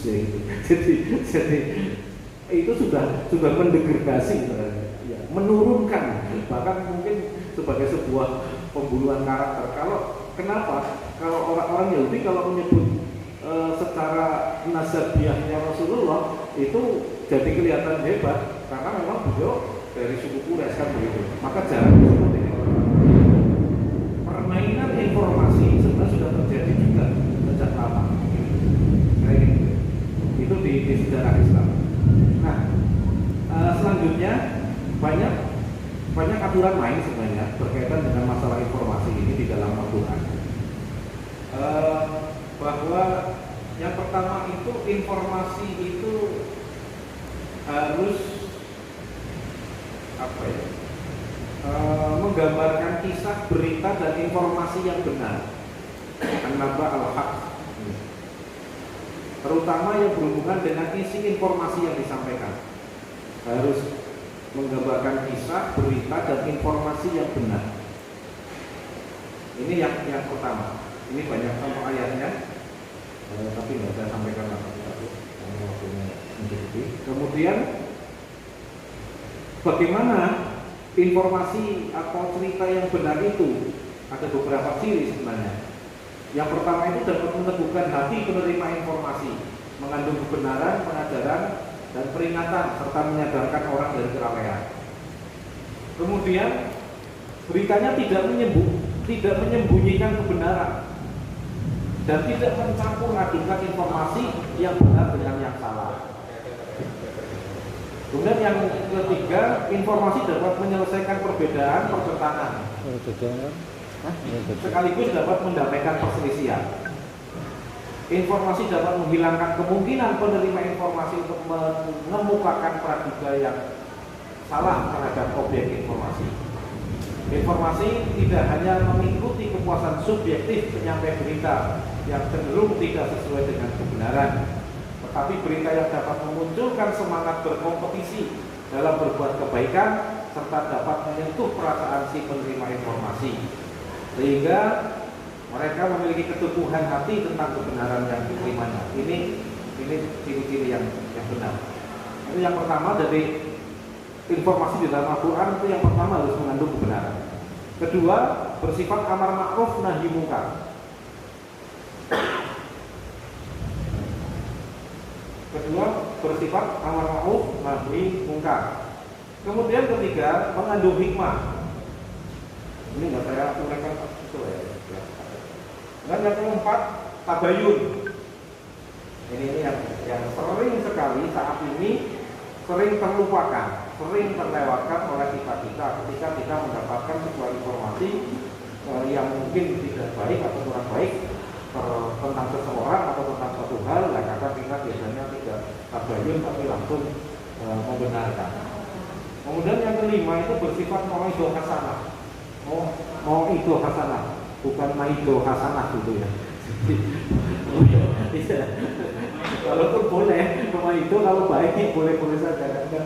ya gitu. Jadi itu sudah mendegradasi, ya, menurunkan, bahkan mungkin sebagai sebuah pembunuhan karakter. Kenapa? Kalau orang-orang Yahudi kalau menyebut secara nasabiahnya Rasulullah itu jadi kelihatan hebat karena memang beliau dari suku Quraisy kan begitu. Maka jarang seperti itu. Permainan informasi sebenarnya sudah terjadi juga sejak lama. Kayak gitu. Itu di sejarah Islam. Nah, selanjutnya banyak aturan main sebenarnya berkaitan dengan masalah informasi ini di dalam Al-Quran. Bahwa yang pertama itu informasi itu harus menggambarkan kisah, berita dan informasi yang benar. An-naba al-haq. Terutama yang berhubungan dengan isi informasi yang disampaikan. Harus menggambarkan kisah, berita dan informasi yang benar. Ini yang pertama. Ini banyak contoh ayatnya, tapi nggak saya sampaikan satu-satu karena waktunya mencukupi. Kemudian bagaimana informasi atau cerita yang benar itu? Ada beberapa ciri sebenarnya. Yang pertama itu dapat meneguhkan hati penerima informasi, mengandung kebenaran, pengajaran dan peringatan serta menyadarkan orang dari kelalaian. Kemudian beritanya tidak menyembunyikan kebenaran dan tidak mencampur adukan informasi yang benar dengan yang salah. Kemudian yang ketiga, informasi dapat menyelesaikan perbedaan, pertentangan, sekaligus dapat mendamaikan perselisihan. Informasi dapat menghilangkan kemungkinan penerima informasi untuk mengemukakan praduga yang salah terhadap objek informasi. Informasi tidak hanya mengikuti kepuasan subjektif penyampai berita yang cenderung tidak sesuai dengan kebenaran, tetapi berita yang dapat memunculkan semangat berkompetisi dalam berbuat kebaikan serta dapat menyentuh perasaan si penerima informasi, sehingga mereka memiliki keteguhan hati tentang kebenaran yang diterimanya. Ini ciri-ciri yang benar. Itu yang pertama, dari informasi di dalam Al-Quran itu yang pertama harus mengandung kebenaran. Kedua, bersifat amar ma'ruf nahi munkar. Kemudian ketiga, mengandung hikmah. Ini nggak saya uraikan itu ya. Dan yang keempat, tabayun. Ini yang sering sekali saat ini sering terlupakan, sering terlewatkan oleh kita ketika kita mendapatkan sebuah informasi yang mungkin tidak baik atau kurang baik tentang seseorang atau tentang suatu hal, karena kita biasanya tidak tabayun tapi langsung membenarkan. Kemudian yang kelima itu bersifat mau'idhah hasanah. Mau'idhah hasanah, bukan maido hasanah gitu ya. Walaupun boleh, maido kalau baik boleh saja kan.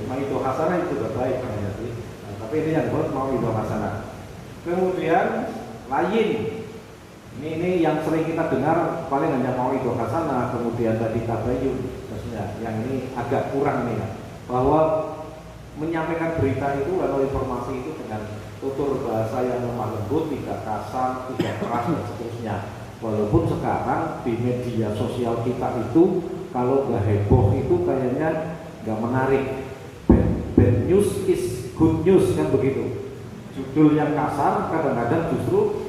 Maido hasanah itu juga baik kan ya. Tapi ini yang buat mau'idhah hasanah. Kemudian lain, ini yang sering kita dengar paling hanya mau'idhah hasanah, kemudian tadi tabayun, maksudnya yang ini agak kurang nih ya, bahwa menyampaikan berita itu atau informasi itu dengan tutur bahasa yang lemah lembut, tidak kasar, tidak keras dan seterusnya. Walaupun sekarang di media sosial kita itu kalau nggak heboh itu kayaknya nggak menarik. Bad news is good news kan begitu. Judul yang kasar kadang-kadang justru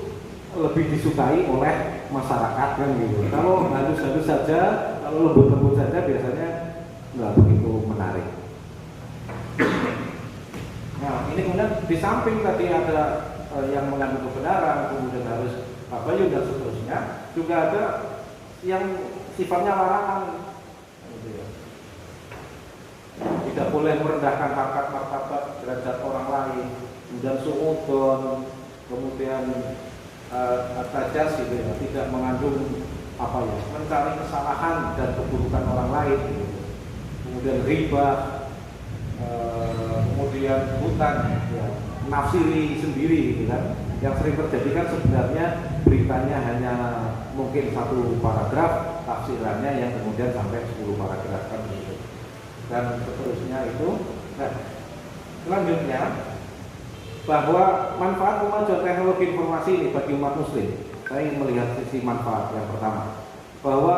lebih disukai oleh masyarakat kan gitu. Kalau halus-halus saja, kalau lembut-lembut saja biasanya nggak begitu menarik. Nah, ini kemudian di samping tadi ada yang mengandung kebenaran, kemudian harus tabayun dan seterusnya, juga ada yang sifatnya larangan. Tidak boleh merendahkan harkat martabat derajat orang lain, kemudian su'udon, kemudian tajas gitu ya, tidak mengandung mencari kesalahan dan keburukan orang lain, gitu. Kemudian riba, kemudian hutang, ya, nafsiri sendiri gitu kan. Yang sering terjadi kan sebenarnya beritanya hanya mungkin satu paragraf, tafsirannya yang kemudian sampai 10 paragraf kan begitu. Dan seterusnya itu. Nah, selanjutnya bahwa manfaat kemajuan teknologi informasi ini bagi umat muslim, saya ingin melihat sisi manfaat yang pertama, bahwa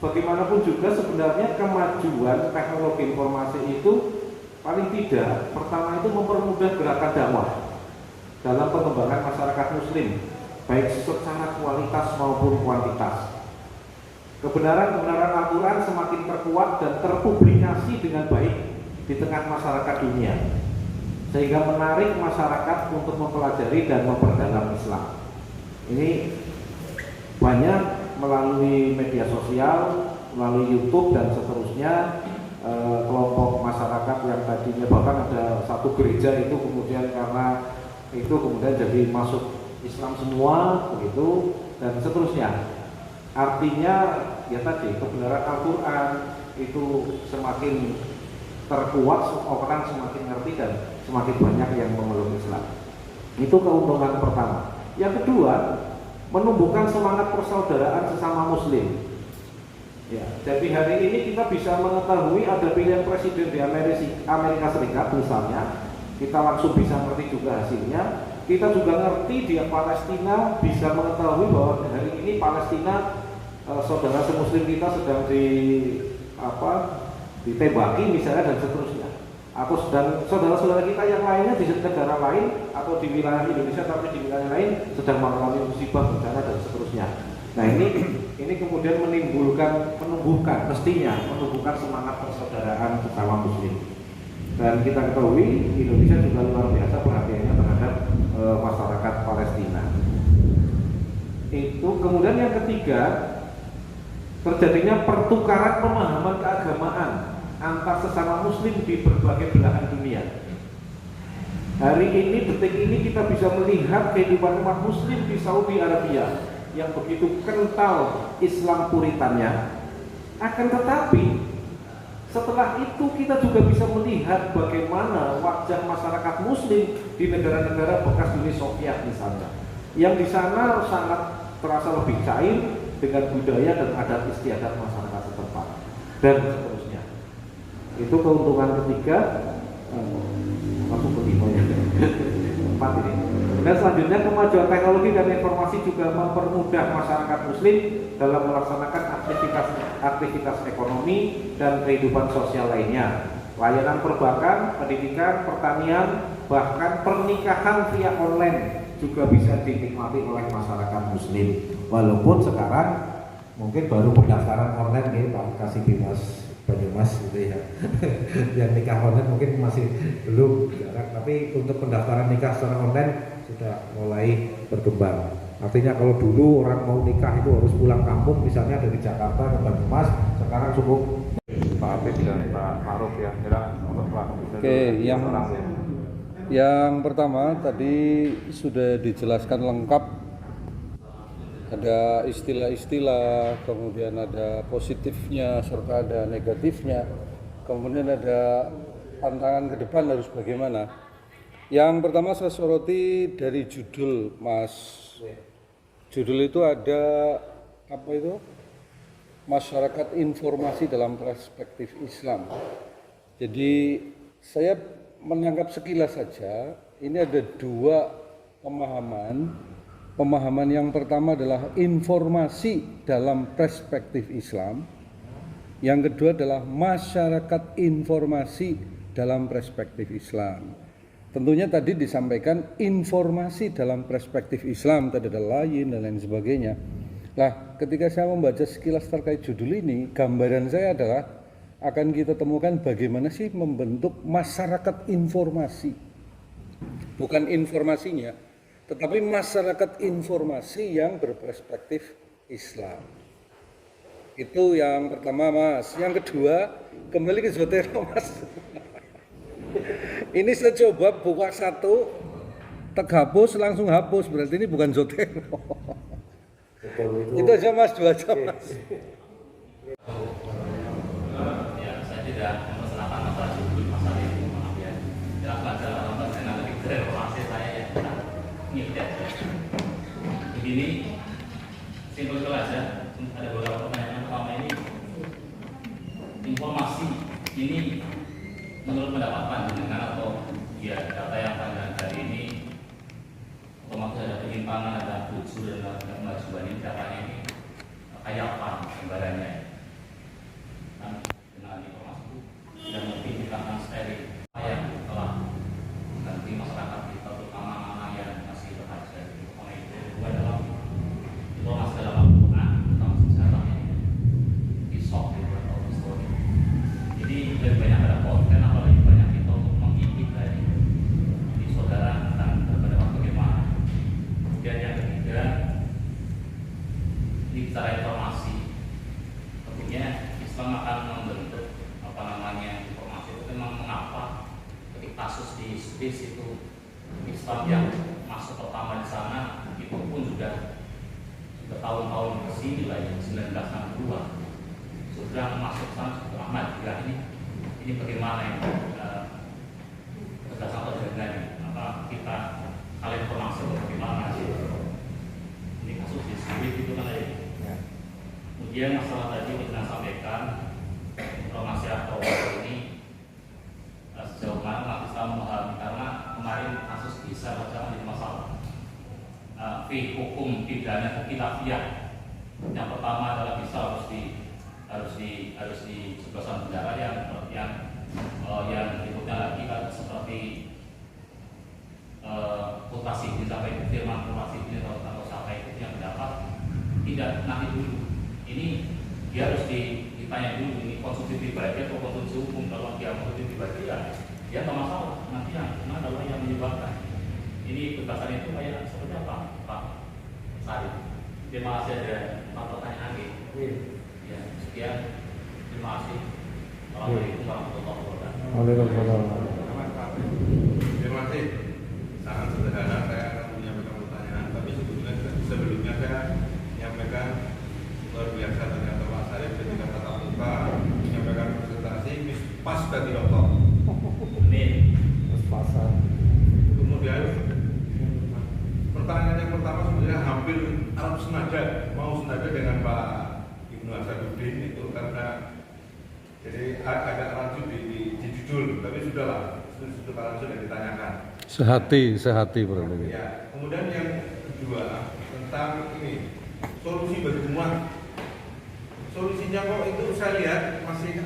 bagaimanapun juga sebenarnya kemajuan teknologi informasi itu paling tidak pertama itu mempermudah gerakan dakwah dalam pengembangan masyarakat muslim, baik secara kualitas maupun kuantitas. Kebenaran-kebenaran Al-Quran semakin terkuat dan terpublikasi dengan baik di tengah masyarakat dunia, sehingga menarik masyarakat untuk mempelajari dan memperdalam Islam. Ini banyak melalui media sosial, melalui YouTube dan seterusnya, kelompok masyarakat yang tadinya bahkan ada satu gereja itu kemudian karena itu kemudian jadi masuk Islam semua begitu dan seterusnya. Artinya ya tadi kebenaran Al-Quran itu semakin terkuat, orang semakin ngerti dan semakin banyak yang memeluk Islam. Itu keuntungan pertama. Yang kedua, menumbuhkan semangat persaudaraan sesama muslim. Ya, jadi hari ini kita bisa mengetahui ada pilihan presiden di Amerika Serikat misalnya, kita langsung bisa ngerti juga hasilnya. Kita juga ngerti di Palestina, bisa mengetahui bahwa hari ini Palestina saudara semuslim kita sedang ditembaki misalnya dan seterusnya, atau dan saudara-saudara kita yang lainnya di negara lain atau di wilayah Indonesia tapi di wilayah lain sedang mengalami musibah bencana dan seterusnya. Nah ini kemudian menumbuhkan semangat persaudaraan sesama muslim. Dan kita ketahui Indonesia juga luar biasa perhatiannya terhadap masyarakat Palestina. Itu kemudian yang ketiga, terjadinya pertukaran pemahaman keagamaan antar sesama muslim di berbagai belahan dunia. Hari ini, detik ini kita bisa melihat kehidupan umat muslim di Saudi Arabia yang begitu kental Islam puritannya. Akan tetapi setelah itu kita juga bisa melihat bagaimana wajah masyarakat muslim di negara-negara bekas Uni Soviet misalnya, yang di sana sangat terasa lebih cair dengan budaya dan adat istiadat masyarakat setempat dan seterusnya. Itu keuntungan ketiga. Aku kelima ya. 4 ini. Dan selanjutnya kemajuan teknologi dan informasi juga mempermudah masyarakat muslim dalam melaksanakan aktivitas ekonomi dan kehidupan sosial lainnya. Layanan perbankan, pendidikan, pertanian, bahkan pernikahan via online juga bisa dinikmati oleh masyarakat muslim. Walaupun sekarang mungkin baru pendaftaran online nih Pak Kasih Mas Banyumas gitu ya. Yang nikah online mungkin masih belum jarang, tapi untuk pendaftaran nikah secara online sudah mulai berkembang. Artinya kalau dulu orang mau nikah itu harus pulang kampung misalnya dari Jakarta ke Banyumas, sekarang cukup Pak Apik dan Pak Maruf ya. Oke, yang pertama tadi sudah dijelaskan lengkap. Ada istilah-istilah, kemudian ada positifnya serta ada negatifnya, kemudian ada tantangan ke depan harus bagaimana. Yang pertama saya soroti dari judul Mas. Judul itu ada apa itu? Masyarakat informasi dalam perspektif Islam. Jadi saya menangkap sekilas saja, ini ada dua pemahaman. Pemahaman yang pertama adalah informasi dalam perspektif Islam. Yang kedua adalah masyarakat informasi dalam perspektif Islam. Tentunya tadi disampaikan informasi dalam perspektif Islam, tadi ada lain dan lain sebagainya. Nah, ketika saya membaca sekilas terkait judul ini, gambaran saya adalah akan kita temukan bagaimana sih membentuk masyarakat informasi. Bukan informasinya, tetapi masyarakat informasi yang berperspektif Islam. Itu yang pertama Mas. Yang kedua, kembali ke Zotero Mas. Ini saya coba buka satu, tek hapus, langsung hapus. Berarti ini bukan Zotero. Itu aja Mas, 2 jam Mas. Ya, saya tidak memperkenalkan masalah judul masalah ini, maaf ya. Jelas pada informasi saya ya. Ini ini simpel aja. Ada beberapa pertanyaan. Pertama ini, informasi ini menurut pendapat panjenengan atau ya data yang panjenengan hari ini otomatis ada penyimpangan, ada bujur dan ada kemajuan ini, datanya ini kayak apa gambarannya? Kan dengan informasi itu tidak lebih dikatakan steril. Apa yang telah mengganti masyarakat kita, terutama anak yang masih bekerja di kota itu adalah informasi dalam Al-Quran tentang sejarah ini, kisah atau histori. Jadi lebih banyak ada konten, apalagi banyak kita untuk mengikut dari di saudara dan berpendapat bagaimana. Kemudian yang ketiga, ini bicara informasi. Tentunya Islam akan membentuk informasi itu memang mengapa ketika kasus di Swiss itu Islam yang masuk pertama di sana itu pun sudah tahun-tahun ke sini lah, 1962 sudah masuk sana sudah Ahmadiyah ini bagaimana ya berdasarkan perjalanan ini apa kita kalian informasi bagaimana sih ini kasus di Swiss itu kan ya. Kemudian masalah tadi yang sampaikan informasi atau ini sejauh mana umat Islam memahami, karena kemarin kasus bisa macam di masalah hukum pidana khilafiyah. Yang pertama adalah bisa harus di sebelah penjara yang berikutnya lagi kan seperti mutasi sampai firman mutasi ini atau sampai itu yang mendapat tidak nanti dulu. Ini dia harus ditanya dulu, ini konsumsi pribadi atau konsumsi hukum. Kalau dia konsumsi pribadi ya dia nggak masalah, nanti yang adalah yang menyebabkan. Ini kebebasan itu kayak seperti apa Pak Sari? Terima kasih, ada pertanyaan gitu. Ya, sekian. Terima kasih. Assalamualaikum warahmatullahi wabarakatuh. Waalaikumsalam. Terima kasih. Sangat sederhana saya akan menyampaikan pertanyaan, tapi sebelumnya saya menyampaikan luar biasa ternyata Pak Sarif ketika tatap muka menyampaikan presentasi pas dari dokter. Amin. Pasar. Kemudian pertanyaan yang pertama sebenarnya hampir Arab senada dengan Pak Ibnu Asaduddin itu karena jadi agak rancu di judul, tapi sudahlah sudah ditanyakan. Sehati berarti. Ya, kemudian yang kedua tentang ini solusi bagi umat. Solusinya kok itu saya lihat masih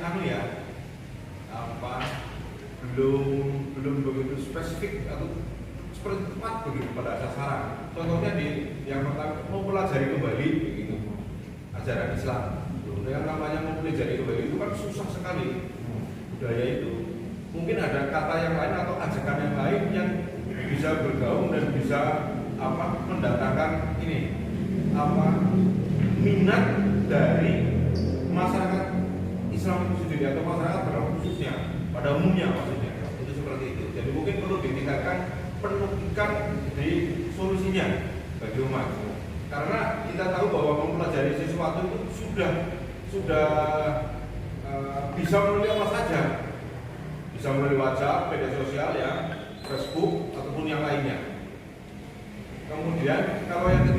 belum begitu spesifik atau seperti tepat begitu pada sasaran. Contohnya yang pertama mempelajari kembali begitu ajaran Islam. Yang namanya mempelajari kembali itu kan susah sekali budaya itu. Mungkin ada kata yang lain atau ajakan yang lain yang bisa bergaung dan bisa mendatangkan minat dari masyarakat Islam itu sendiri atau masyarakat pada khususnya, pada umumnya maksudnya itu seperti itu. Jadi mungkin perlu ditingkatkan penelitian di solusinya bagi umat. Karena kita tahu bahwa mempelajari sesuatu itu sudah bisa melalui apa saja, bisa melalui WhatsApp, media sosial ya, Facebook ataupun yang lainnya. Kemudian kalau yang